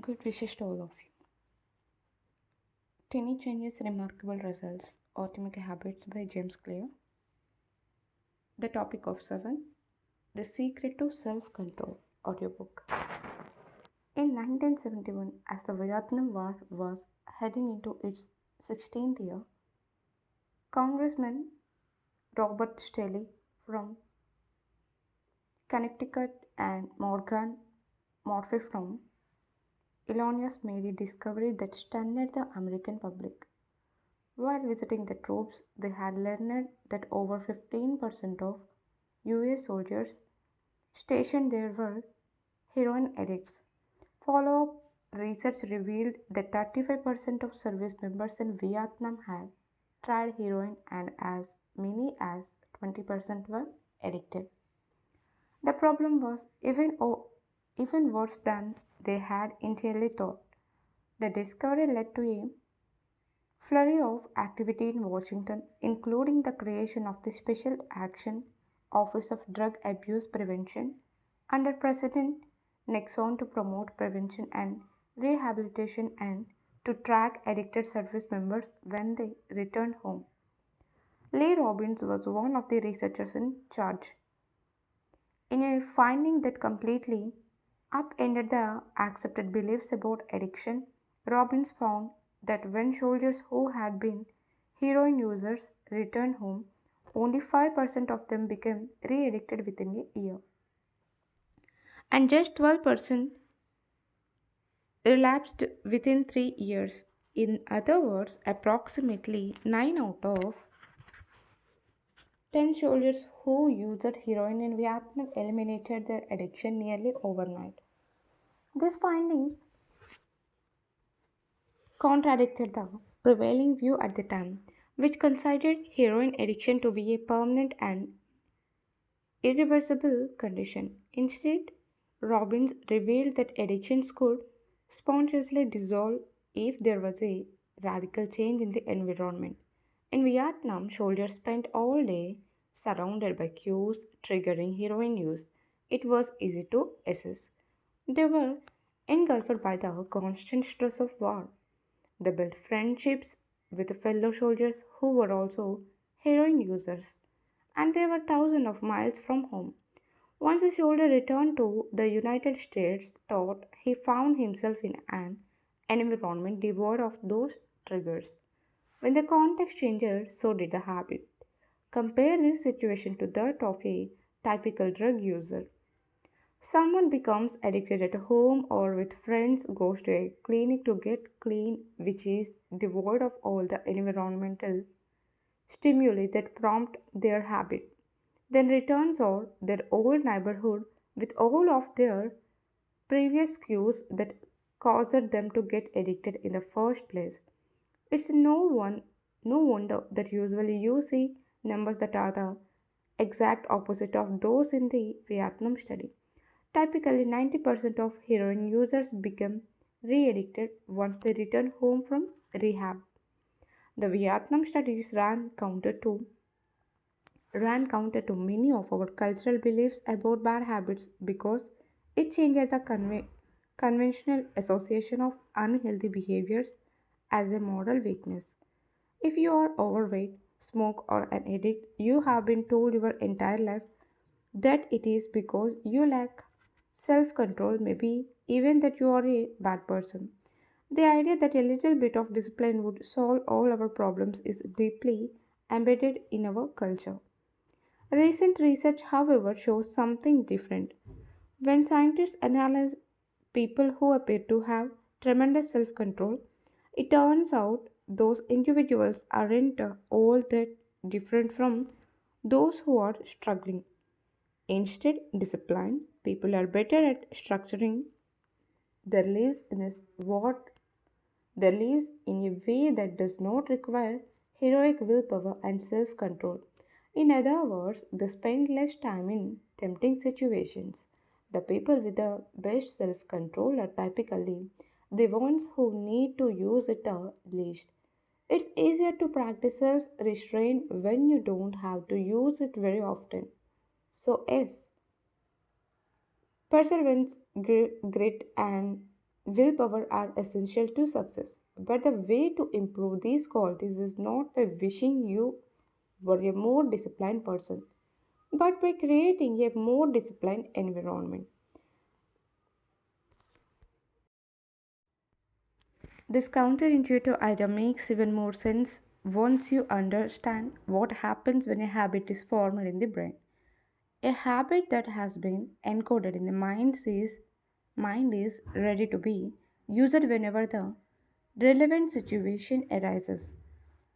Good wishes to all of you. Tiny Changes, Remarkable Results Atomic Habits by James Clear. The topic of 7 The Secret to Self Control audiobook. In 1971, as the Vietnam War was heading into its 16th year, Congressman Robert Staley from Connecticut and Morgan Murphy from Illinois made a discovery that stunned the American public. While visiting the troops, they had learned that over 15% of US soldiers stationed there were heroin addicts. Follow up research revealed that 35% of service members in Vietnam had tried heroin and as many as 20% were addicted. The problem was even worse than they had initially thought. The discovery led to a flurry of activity in Washington, including the creation of the Special Action Office of Drug Abuse Prevention under President Nixon to promote prevention and rehabilitation and to track addicted service members when they returned home. Lee Robbins was one of the researchers in charge. In a finding that completely upended the accepted beliefs about addiction, Robbins found that when soldiers who had been heroin users returned home, only 5% of them became re addicted within a year, and just 12% relapsed within 3 years. In other words, approximately 9 out of 10 soldiers who used heroin in Vietnam eliminated their addiction nearly overnight. This finding contradicted the prevailing view at the time, which considered heroin addiction to be a permanent and irreversible condition. Instead, Robbins revealed that addictions could spontaneously dissolve if there was a radical change in the environment. In Vietnam, soldiers spent all day surrounded by cues triggering heroin use. It was easy to assess. They were engulfed by the constant stress of war. They built friendships with fellow soldiers who were also heroin users, and they were thousands of miles from home. Once the soldier returned to the United States, thought he found himself in an environment devoid of those triggers. When the context changed, so did the habit. Compare this situation to that of a typical drug user. Someone becomes addicted at home or with friends, goes to a clinic to get clean, which is devoid of all the environmental stimuli that prompt their habit, then returns to their old neighborhood with all of their previous cues that caused them to get addicted in the first place. It's no wonder that usually you see numbers that are the exact opposite of those in the Vietnam study. Typically, 90% of heroin users become re addicted once they return home from rehab. The Vietnam studies ran counter to many of our cultural beliefs about bad habits because it changed the conventional association of unhealthy behaviors as a moral weakness. If you are overweight, smoke, or an addict, you have been told your entire life that it is because you lack self control, maybe even that you are a bad person. The idea that a little bit of discipline would solve all our problems is deeply embedded in our culture. Recent research, however, shows something different. When scientists analyze people who appear to have tremendous self control, it turns out those individuals aren't all that different from those who are struggling. Instead, disciplined people are better at structuring their lives their lives in a way that does not require heroic willpower and self control. In other words, they spend less time in tempting situations. The people with the best self control are typically the ones who need to use it the least. It's easier to practice self restraint when you don't have to use it very often. So, yes, perseverance, grit, and willpower are essential to success. But the way to improve these qualities is not by wishing you were a more disciplined person, but by creating a more disciplined environment. This counterintuitive idea makes even more sense once you understand what happens when a habit is formed in the brain. A habit that has been encoded in the mind is ready to be used whenever the relevant situation arises.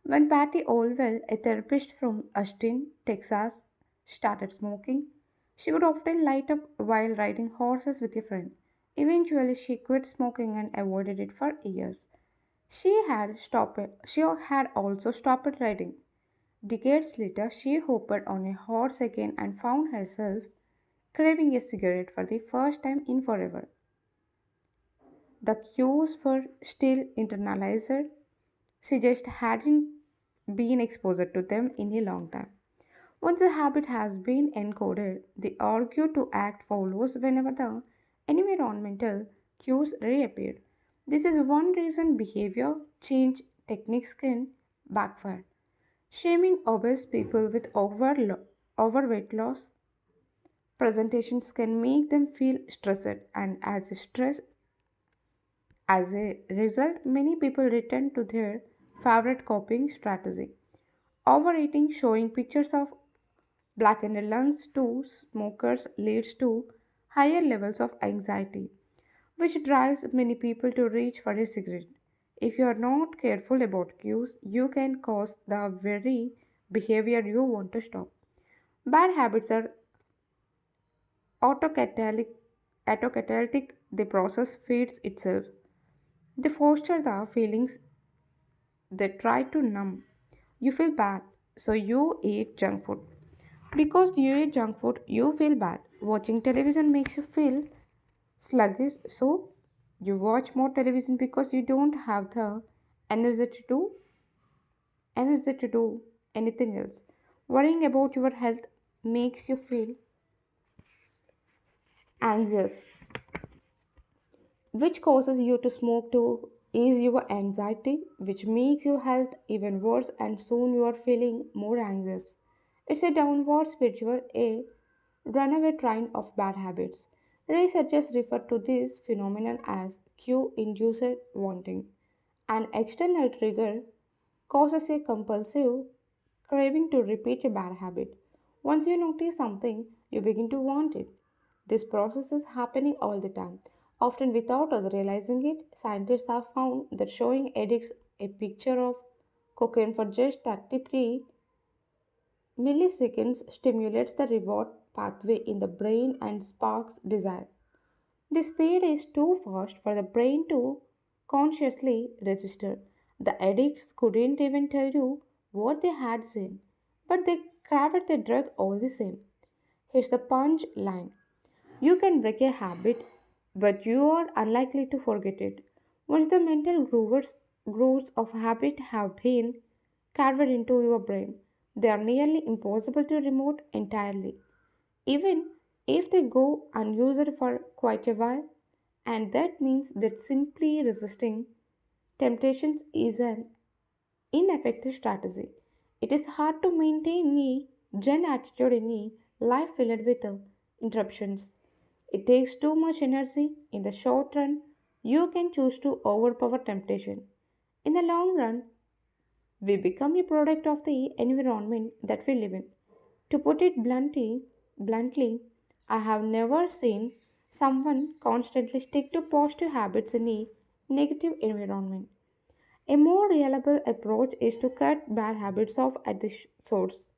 When Patty Olwell, a therapist from Austin, Texas, started smoking, she would often light up while riding horses with a friend. Eventually, she quit smoking and avoided it for years. She had also stopped riding. Decades later, she hopped on a horse again and found herself craving a cigarette for the first time in forever. The cues were still internalized, she just hadn't been exposed to them in a long time. Once a habit has been encoded, the urge to act follows whenever the environmental cues reappear. This is one reason behavior change techniques can backfire. Shaming obese people with overweight loss presentations can make them feel stressed, and as a result, many people return to their favorite coping strategy. Overeating, showing pictures of blackened lungs to smokers, leads to higher levels of anxiety, which drives many people to reach for a cigarette. If you are not careful about cues, you can cause the very behavior you want to stop. Bad habits are autocatalytic, autocatalytic, the process feeds itself. They foster the feelings they try to numb. You feel bad, so you eat junk food. Because you eat junk food, you feel bad. Watching television makes you feel sluggish, so you watch more television because you don't have the energy to do energy to do anything else. Worrying about your health makes you feel anxious, which causes you to smoke to ease your anxiety, which makes your health even worse, and soon you are feeling more anxious. It's a downward spiritual, a runaway train of bad habits. Researchers refer to this phenomenon as cue induced wanting. An external trigger causes a compulsive craving to repeat a bad habit. Once you notice something, you begin to want it. This process is happening all the time, often without us realizing it. Scientists have found that showing addicts a picture of cocaine for just 33 milliseconds stimulates the reward pathway in the brain and sparks desire. The speed is too fast for the brain to consciously register. The addicts couldn't even tell you what they had seen, but they craved the drug all the same. Here's the punch line: you can break a habit, but you are unlikely to forget it. Once the mental grooves of habit have been carved into your brain, they are nearly impossible to remove entirely, even if they go unused for quite a while. And that means that simply resisting temptations is an ineffective strategy. It is hard to maintain a Zen attitude in a life filled with interruptions. It takes too much energy. In the short run, you can choose to overpower temptation. In the long run, we become a product of the environment that we live in. To put it bluntly, I have never seen someone constantly stick to positive habits in a negative environment. A more reliable approach is to cut bad habits off at the source.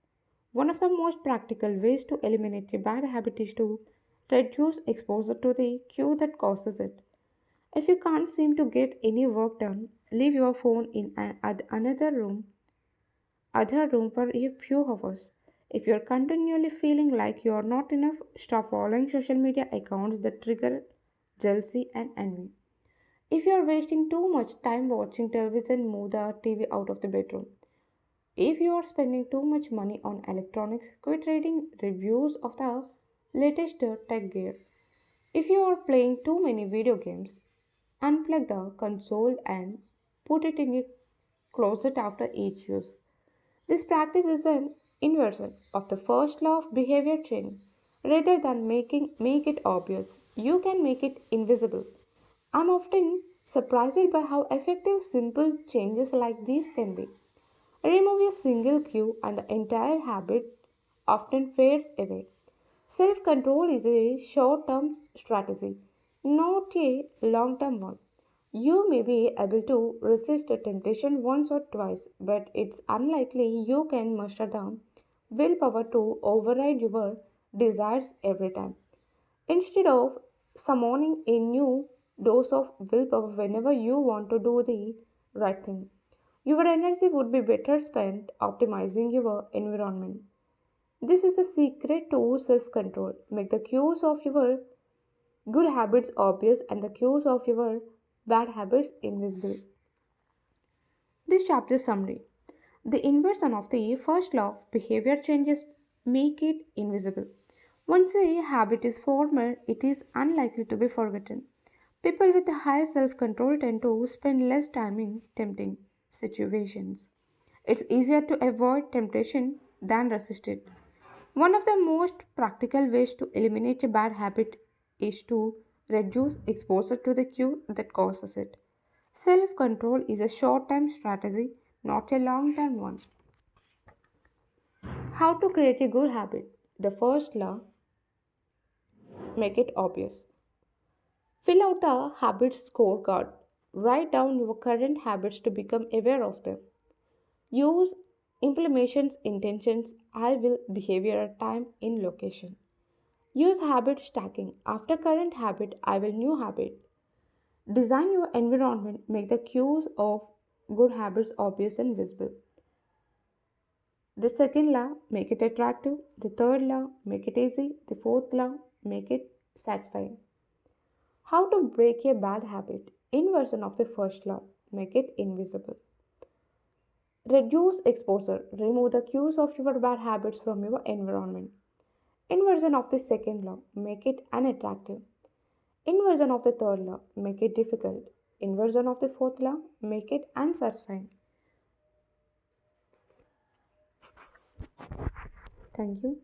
One of the most practical ways to eliminate a bad habit is to reduce exposure to the cue that causes it. If you can't seem to get any work done, leave your phone in other room for a few hours. If you're continually feeling like you're not enough, stop following social media accounts that trigger jealousy and envy. If you're wasting too much time watching television, move the TV out of the bedroom. If you are spending too much money on electronics, quit reading reviews of the latest tech gear. If you are playing too many video games, Unplug the console and put it in a closet after each use. This practice is an inversion of the first law of behavior change. Rather than make it obvious, you can make it invisible. I'm often surprised by how effective simple changes like these can be. Remove a single cue and the entire habit often fades away. Self control is a short term strategy, not a long term one. You may be able to resist a temptation once or twice, but it's unlikely you can muster the willpower to override your desires every time. Instead of summoning a new dose of willpower whenever you want to do the right thing, your energy would be better spent optimizing your environment. This is the secret to self control. Make the cues of your good habits obvious and the cues of your bad habits invisible. This chapter summary. The inversion of the first law of behavior changes make it invisible. Once a habit is formed, it is unlikely to be forgotten. People with a high self control tend to spend less time in tempting situations. It's easier to avoid temptation than resist it. One of the most practical ways to eliminate a bad habit is to reduce exposure to the cue that causes it. Self control is a short term strategy, not a long term one. How to create a good habit? The first law, make it obvious. Fill out the habit scorecard. Write down your current habits to become aware of them. Use implementations, intentions, I will behavior, time in location. Use habit stacking. After current habit, I will new habit. Design your environment. Make the cues of good habits obvious and visible. The second law, make it attractive. The third law, make it easy. The fourth law, make it satisfying. How to break a bad habit? Inversion of the first law, make it invisible. Reduce exposure. Remove the cues of your bad habits from your environment. Inversion of the second law, make it unattractive. Inversion of the third law, make it difficult. Inversion of the fourth law, make it unsatisfying. Thank you.